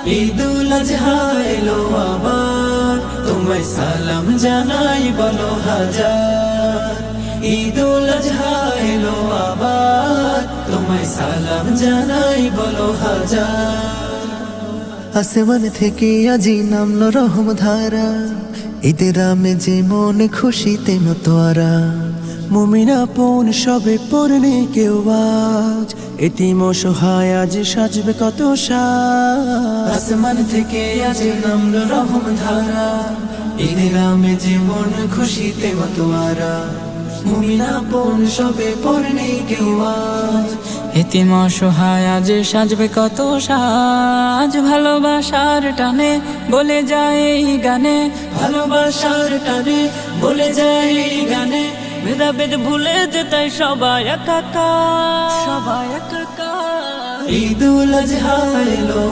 ঈদুল আজহা এলো আবার, তোমায় সালাম জানাই বলো হাজার। ঈদুল আজহা এলো আবার, তোমায় সালাম জানাই বলো হাজার। আসমান থেকে আজি নামলো রহম ধারা, ঈদের আমেজে মনে খুশিতে মতোয়ারা। মুমিন আপন সবে পড়নে কেউ আজ, এতিম অসহায় আজ সাজবে কত সাজ। আসমান থেকে আজ নামলো রহম ধারা, ঈদের আমেজে মন খুশিতে মতোয়ারা। মুমিন আপন সবে পড়নে কেউ আজ, এতিম অসহায় আজ সাজবে কত সাজ। ভালোবাসার টানে বলে যায় এই গানে, ভালোবাসার টানে বলে যায় এই গানে। ভেদাভেদ ভুলে যেতাই সবাই একাকার, সবাই একাকার। ঈদুল আজহা এলো